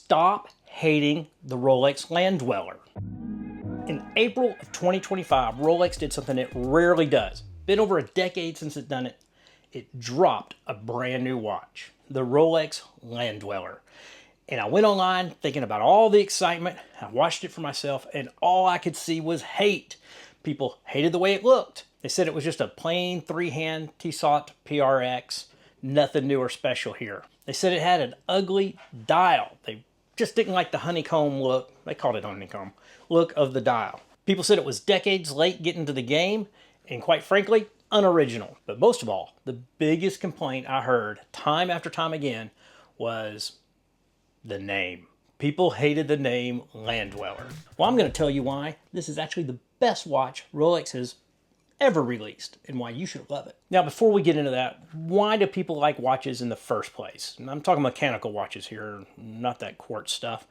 Stop hating the Rolex Land Dweller. In April of 2025, Rolex did something it rarely does. Been over a decade since it's done it. It dropped a brand new watch, the Rolex Land Dweller. And I went online thinking about all the excitement. I watched it for myself, and all I could see was hate. People hated the way it looked. They said it was just a plain three-hand Tissot PRX, nothing new or special here. They said it had an ugly dial. They just didn't like the honeycomb look. They called it honeycomb look of the dial. People said it was decades late getting to the game, and quite frankly, unoriginal. But most of all, the biggest complaint I heard time after time again was the name. People hated the name Land Dweller. Well, I'm going to tell you why this is actually the best watch Rolex has ever released and why you should love it. Now, before we get into that, why do people like watches in the first place? And I'm talking mechanical watches here, not that quartz stuff.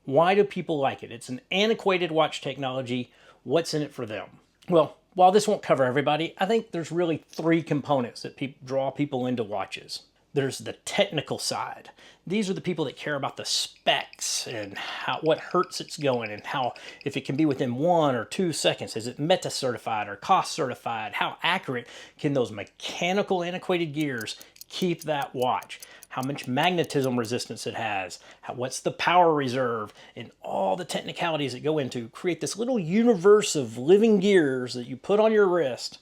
Why do people like it? It's an antiquated watch technology. What's in it for them? Well, while this won't cover everybody, I think there's really three components that draw people into watches. There's the technical side. These are the people that care about the specs and what hertz it's going and how, if it can be within 1 or 2 seconds, is it meta certified or cost certified? How accurate can those mechanical antiquated gears keep that watch? How much magnetism resistance it has? What's the power reserve? And all the technicalities that go into create this little universe of living gears that you put on your wrist.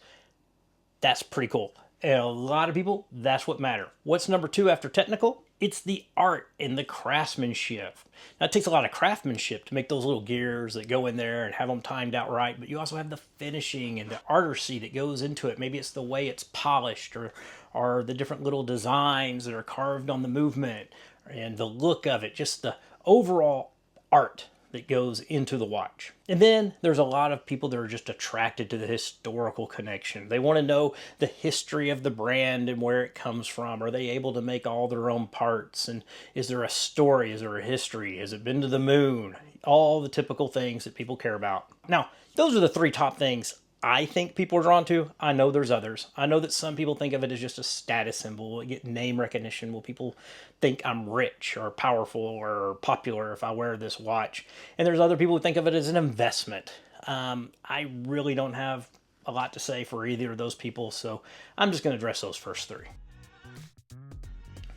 That's pretty cool. And a lot of people, that's what matters. What's number 2 after technical? It's the art and the craftsmanship. Now, it takes a lot of craftsmanship to make those little gears that go in there and have them timed out right, but you also have the finishing and the artistry that goes into it. Maybe it's the way it's polished or the different little designs that are carved on the movement and the look of it, just the overall art that goes into the watch. And then there's a lot of people that are just attracted to the historical connection. They want to know the history of the brand and where it comes from. Are they able to make all their own parts? And is there a story? Is there a history? Has it been to the moon? All the typical things that people care about. Now, those are the 3 top things I think people are drawn to. I know there's others. I know that some people think of it as just a status symbol. Will it get name recognition? Will people think I'm rich or powerful or popular if I wear this watch? And there's other people who think of it as an investment. I really don't have a lot to say for either of those people, so I'm just going to address those first 3.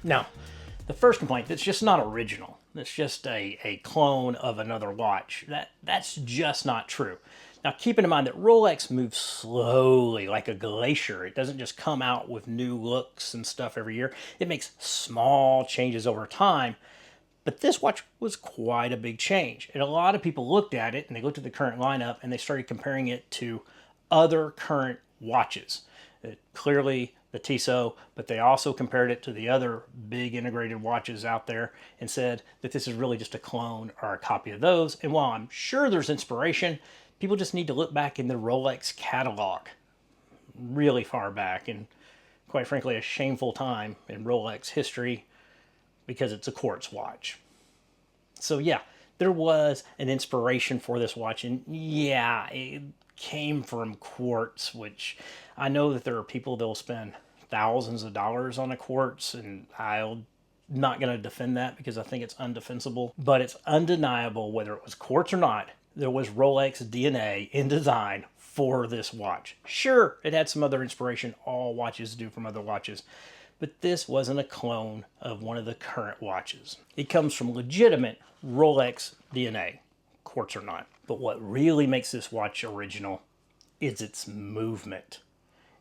Now, the first complaint, that's just not original. It's just a clone of another watch. That's just not true. Now, keeping in mind that Rolex moves slowly like a glacier. It doesn't just come out with new looks and stuff every year. It makes small changes over time. But this watch was quite a big change. And a lot of people looked at it and they looked at the current lineup and they started comparing it to other current watches. Clearly the Tissot, but they also compared it to the other big integrated watches out there and said that this is really just a clone or a copy of those. And while I'm sure there's inspiration, people just need to look back in the Rolex catalog really far back, and quite frankly, a shameful time in Rolex history because it's a quartz watch. So yeah, there was an inspiration for this watch, and yeah, it came from quartz, which I know that there are people that'll spend thousands of dollars on a quartz, and I'm not going to defend that because I think it's undefensible, but it's undeniable whether it was quartz or not. There was Rolex DNA in design for this watch. Sure, it had some other inspiration, all watches do from other watches, but this wasn't a clone of one of the current watches. It comes from legitimate Rolex DNA, quartz or not. But what really makes this watch original is its movement.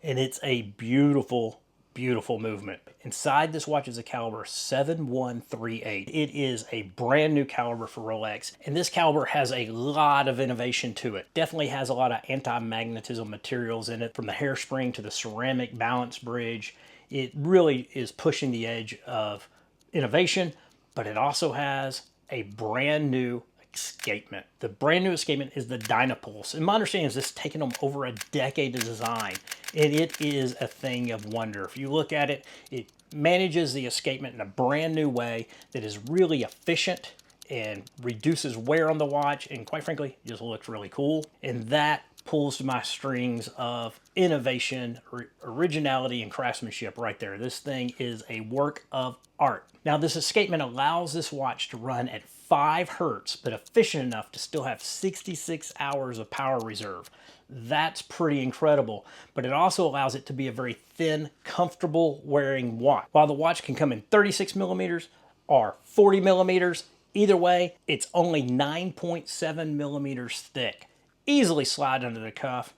And it's a beautiful, beautiful movement. Inside this watch is a caliber 7138. It is a brand new caliber for Rolex, and this caliber has a lot of innovation to it. Definitely has a lot of anti-magnetism materials in it, from the hairspring to the ceramic balance bridge. It really is pushing the edge of innovation, but it also has a brand new escapement. The brand new escapement is the Dynapulse. And my understanding is this has taken them over a decade to design, and it is a thing of wonder. If you look at it, it manages the escapement in a brand new way that is really efficient and reduces wear on the watch, and quite frankly, just looks really cool. And that pulls to my strings of innovation, originality, and craftsmanship right there. This thing is a work of art. Now, this escapement allows this watch to run at 5 hertz, but efficient enough to still have 66 hours of power reserve. That's pretty incredible, but it also allows it to be a very thin, comfortable wearing watch. While the watch can come in 36 millimeters or 40 millimeters, either way, it's only 9.7 millimeters thick. Easily slide under the cuff,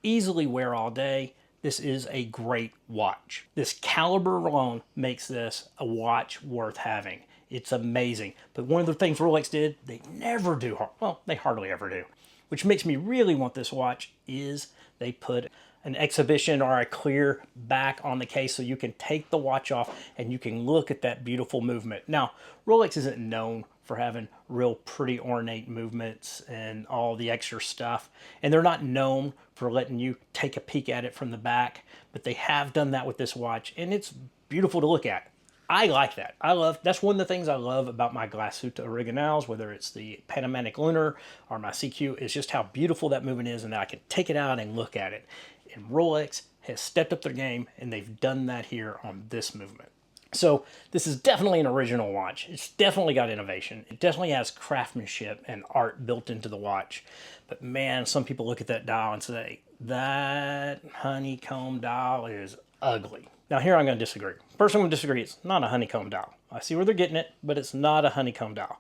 easily wear all day. This is a great watch. This caliber alone makes this a watch worth having. It's amazing. But one of the things Rolex did, they never do, well, they hardly ever do, which makes me really want this watch, is they put an exhibition or a clear back on the case so you can take the watch off and you can look at that beautiful movement. Now, Rolex isn't known for having real pretty ornate movements and all the extra stuff, and they're not known for letting you take a peek at it from the back, but they have done that with this watch, and it's beautiful to look at. I like that. That's one of the things I love about my Glasuta Originals, whether it's the Panamanic Lunar or my CQ, is just how beautiful that movement is, and that I can take it out and look at it. And Rolex has stepped up their game, and they've done that here on this movement. So this is definitely an original watch. It's definitely got innovation. It definitely has craftsmanship and art built into the watch. But man, some people look at that dial and say, that honeycomb dial is ugly. Now here I'm going to disagree. First I'm going to disagree. It's not a honeycomb dial. I see where they're getting it, but it's not a honeycomb dial.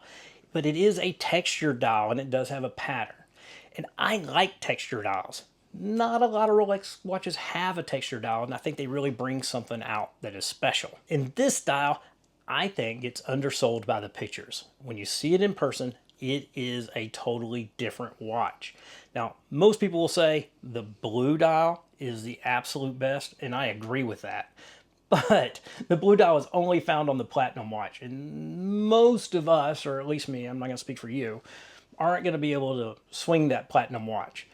But it is a textured dial, and it does have a pattern. And I like textured dials. Not a lot of Rolex watches have a textured dial, and I think they really bring something out that is special. In this dial, I think it's undersold by the pictures. When you see it in person, it is a totally different watch. Now, most people will say the blue dial is the absolute best, and I agree with that. But the blue dial is only found on the platinum watch, and most of us, or at least me, I'm not going to speak for you, aren't going to be able to swing that platinum watch.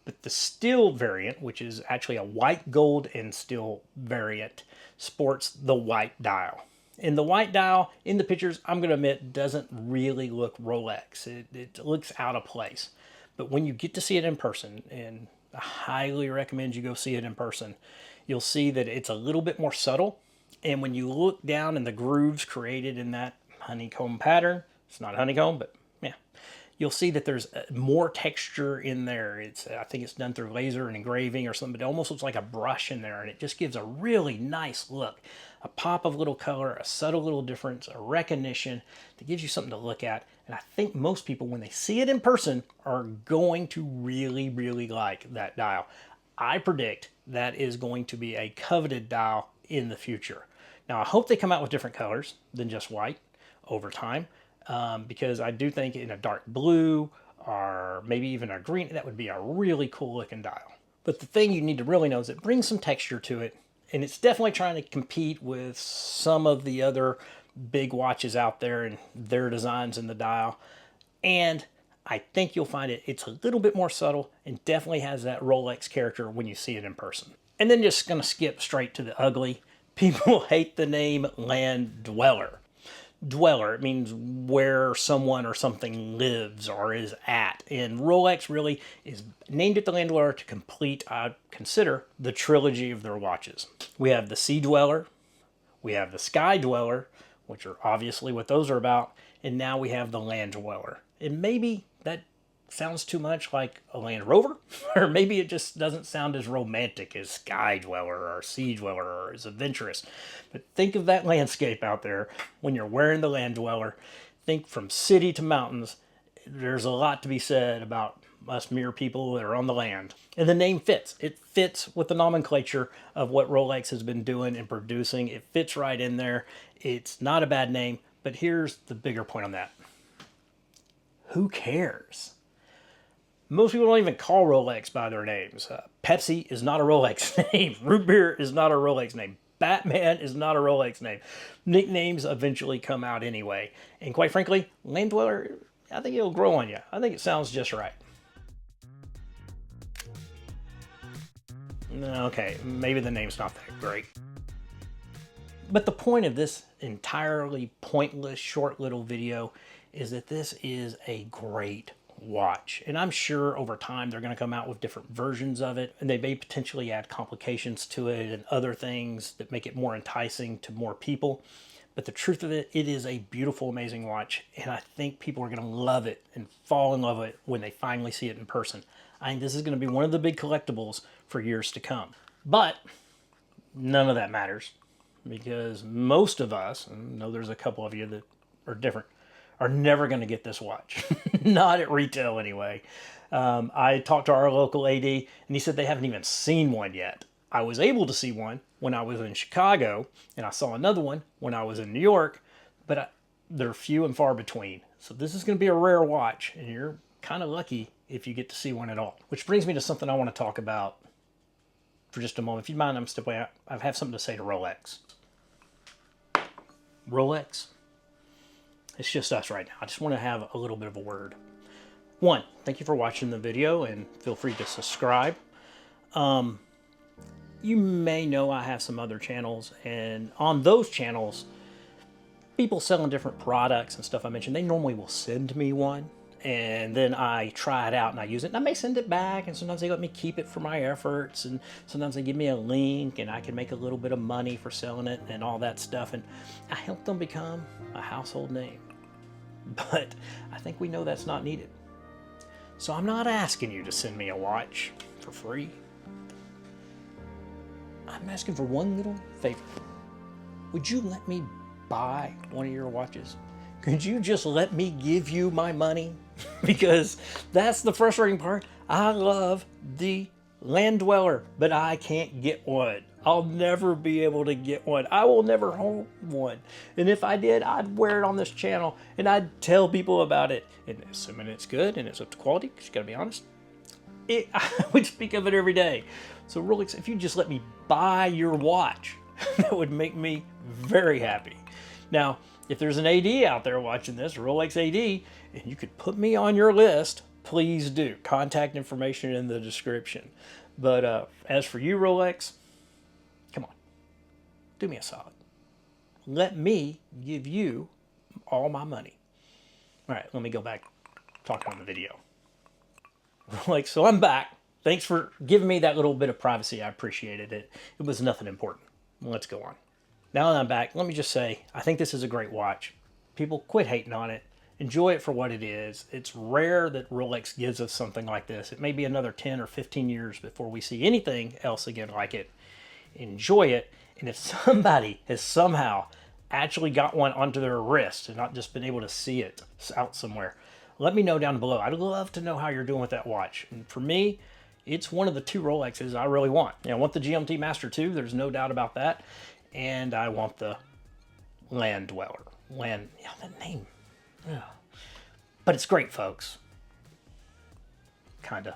But the steel variant, which is actually a white, gold, and steel variant, sports the white dial. And the white dial, in the pictures, I'm going to admit, doesn't really look Rolex. It looks out of place. But when you get to see it in person, and I highly recommend you go see it in person, you'll see that it's a little bit more subtle. And when you look down in the grooves created in that honeycomb pattern, it's not honeycomb, but yeah, you'll see that there's more texture in there. I think it's done through laser and engraving or something, but it almost looks like a brush in there, and it just gives a really nice look. A pop of little color, a subtle little difference, a recognition that gives you something to look at. And I think most people, when they see it in person, are going to really, really like that dial. I predict that is going to be a coveted dial in the future. Now, I hope they come out with different colors than just white over time. Because I do think in a dark blue or maybe even a green, that would be a really cool looking dial. But the thing you need to really know is it brings some texture to it, and it's definitely trying to compete with some of the other big watches out there and their designs in the dial. And I think you'll find it's a little bit more subtle and definitely has that Rolex character when you see it in person. And then just going to skip straight to the ugly. People hate the name Land Dweller. Dweller, it means where someone or something lives or is at. And Rolex really is named it the Land Dweller to complete, I consider, the trilogy of their watches. We have the Sea Dweller, we have the Sky Dweller, which are obviously what those are about, and now we have the Land Dweller. And maybe that sounds too much like a Land Rover, or maybe it just doesn't sound as romantic as Sky Dweller or Sea Dweller or as adventurous. But think of that landscape out there when you're wearing the Land Dweller. Think from city to mountains. There's a lot to be said about us mere people that are on the land. And the name fits. It fits with the nomenclature of what Rolex has been doing and producing. It fits right in there. It's not a bad name, but here's the bigger point on that. Who cares? Most people don't even call Rolex by their names. Pepsi is not a Rolex name. Root beer is not a Rolex name. Batman is not a Rolex name. Nicknames eventually come out anyway. And quite frankly, Land Dweller, I think it'll grow on you. I think it sounds just right. Okay, maybe the name's not that great. But the point of this entirely pointless, short little video is that this is a great watch. And I'm sure over time they're going to come out with different versions of it, and they may potentially add complications to it and other things that make it more enticing to more people. But the truth of it, it is a beautiful, amazing watch, and I think people are going to love it and fall in love with it when they finally see it in person. I think this is going to be one of the big collectibles for years to come. But none of that matters, because most of us, and I know there's a couple of you that are different, are never going to get this watch. Not at retail anyway. I talked to our local AD, and he said they haven't even seen one yet. I was able to see one when I was in Chicago, and I saw another one when I was in New York, but they're few and far between. So this is going to be a rare watch, and you're kind of lucky if you get to see one at all. Which brings me to something I want to talk about for just a moment. If you mind, I'm stepping out. I have something to say to Rolex. Rolex, it's just us right now. I just want to have a little bit of a word. One, thank you for watching the video, and feel free to subscribe. You may know I have some other channels, and on those channels, people selling different products and stuff I mentioned, they normally will send me one, and then I try it out and I use it, and I may send it back, and sometimes they let me keep it for my efforts, and sometimes they give me a link, and I can make a little bit of money for selling it and all that stuff, and I help them become a household name. But I think we know that's not needed. So I'm not asking you to send me a watch for free. I'm asking for one little favor. Would you let me buy one of your watches? Could you just let me give you my money? Because that's the frustrating part. I love the Land Dweller, but I can't get one. I'll never be able to get one. I will never own one. And if I did, I'd wear it on this channel and I'd tell people about it. And assuming it's good and it's up to quality, because you gotta be honest, I would speak of it every day. So Rolex, if you just let me buy your watch, that would make me very happy. Now, if there's an AD out there watching this, Rolex AD, and you could put me on your list, please do. Contact information in the description. But as for you, Rolex, come on, do me a solid. Let me give you all my money. All right, let me go back talking on the video. Rolex, so I'm back. Thanks for giving me that little bit of privacy. I appreciated it. It was nothing important. Let's go on. Now that I'm back, let me just say, I think this is a great watch. People, quit hating on it. Enjoy it for what it is. It's rare that Rolex gives us something like this. It may be another 10 or 15 years before we see anything else again like it. Enjoy it. And if somebody has somehow actually got one onto their wrist and not just been able to see it out somewhere, let me know down below. I'd love to know how you're doing with that watch. And for me, it's one of the two Rolexes I really want. I want the GMT Master 2, there's no doubt about that. And I want the Land Dweller. Land, yeah, that name. Yeah. But it's great, folks. Kinda.